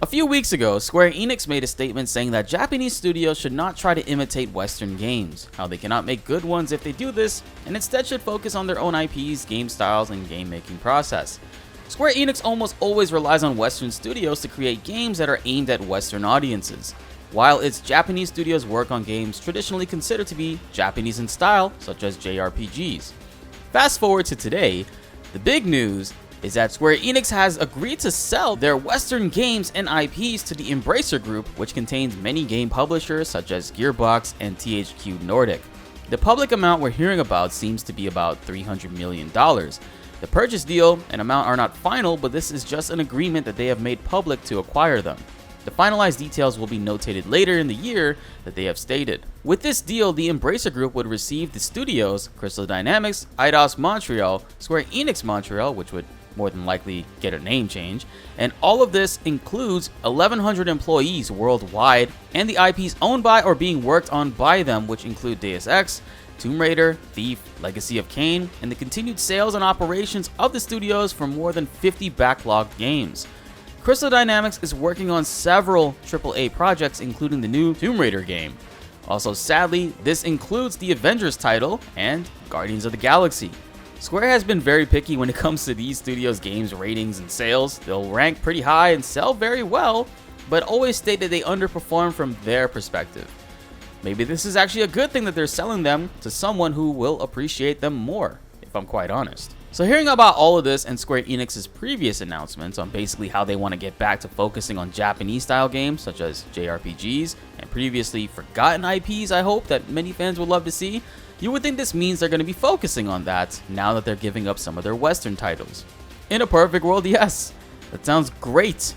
A few weeks ago, Square Enix made a statement saying that Japanese studios should not try to imitate Western games, how they cannot make good ones if they do this, and instead should focus on their own IPs, game styles, and game making process. Square Enix almost always relies on Western studios to create games that are aimed at Western audiences, while its Japanese studios work on games traditionally considered to be Japanese in style, such as JRPGs. Fast forward to today, the big news is that Square Enix has agreed to sell their Western games and IPs to the Embracer Group, which contains many game publishers such as Gearbox and THQ Nordic. The public amount we're hearing about seems to be about $300 million. The purchase deal and amount are not final, but this is just an agreement that they have made public to acquire them. The finalized details will be notated later in the year that they have stated. With this deal, the Embracer Group would receive the studios, Crystal Dynamics, Eidos Montreal, Square Enix Montreal, which would more than likely get a name change, and all of this includes 1,100 employees worldwide and the IPs owned by or being worked on by them, which include Deus Ex, Tomb Raider, Thief, Legacy of Kain, and the continued sales and operations of the studios for more than 50 backlogged games. Crystal Dynamics is working on several AAA projects, including the new Tomb Raider game. Also, sadly, this includes the Avengers title and Guardians of the Galaxy. Square has been very picky when it comes to these studios' games ratings and sales. They'll rank pretty high and sell very well, but always state that they underperform from their perspective. Maybe this is actually a good thing that they're selling them to someone who will appreciate them more, if I'm quite honest. So hearing about all of this and Square Enix's previous announcements on basically how they want to get back to focusing on Japanese style games such as JRPGs and previously forgotten IPs, I hope that many fans would love to see, you would think this means they're going to be focusing on that now that they're giving up some of their Western titles. In a perfect world, yes, that sounds great.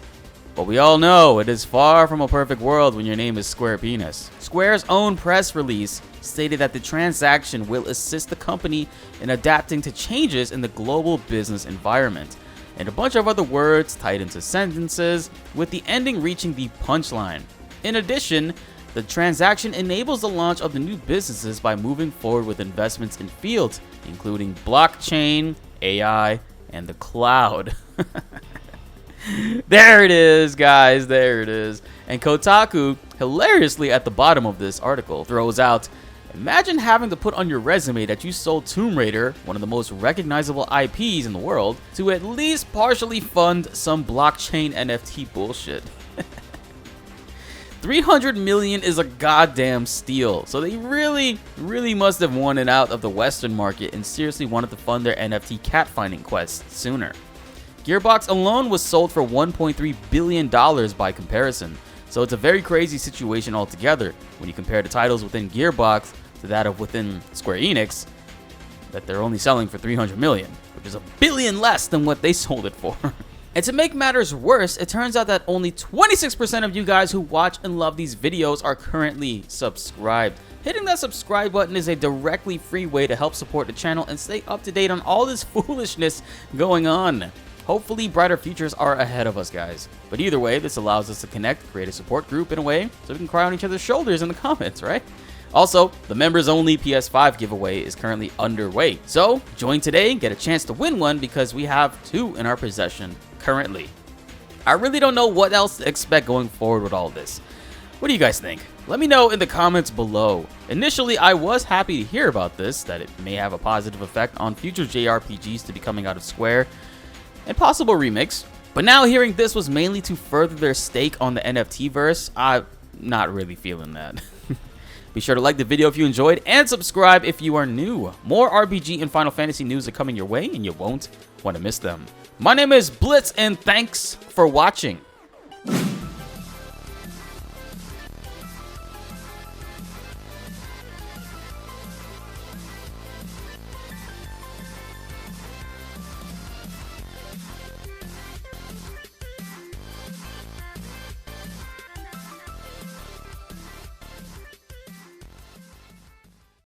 But we all know it is far from a perfect world when your name is Square Penis. Square's own press release stated that the transaction will assist the company in adapting to changes in the global business environment, and a bunch of other words tied into sentences, with the ending reaching the punchline. In addition, the transaction enables the launch of the new businesses by moving forward with investments in fields, including blockchain, AI, and the cloud. There it is, guys, there it is. And Kotaku, hilariously at the bottom of this article, throws out, imagine having to put on your resume that you sold Tomb Raider, one of the most recognizable IPs in the world, to at least partially fund some blockchain NFT bullshit. 300 million is a goddamn steal, so they really must have won it out of the Western market and seriously wanted to fund their NFT cat finding quest sooner. Gearbox alone was sold for $1.3 billion by comparison, so it's a very crazy situation altogether when you compare the titles within Gearbox to that of within Square Enix, that they're only selling for 300 million, which is $1 billion less than what they sold it for. And to make matters worse, it turns out that only 26% of you guys who watch and love these videos are currently subscribed. Hitting that subscribe button is a directly free way to help support the channel and stay up to date on all this foolishness going on. Hopefully brighter futures are ahead of us, guys. But either way, this allows us to connect, create a support group in a way, so we can cry on each other's shoulders in the comments, right? Also, the members only PS5 giveaway is currently underway. So join today and get a chance to win one because we have 2 in our possession currently. I really don't know what else to expect going forward with all this. What do you guys think? Let me know in the comments below. Initially, I was happy to hear about this, that it may have a positive effect on future JRPGs to be coming out of Square, and possible remakes. But now hearing this was mainly to further their stake on the NFT verse, I'm not really feeling that. Be sure to like the video if you enjoyed and subscribe if you are new. More RPG and Final Fantasy news are coming your way and you won't want to miss them. My name is BltzZ and thanks for watching.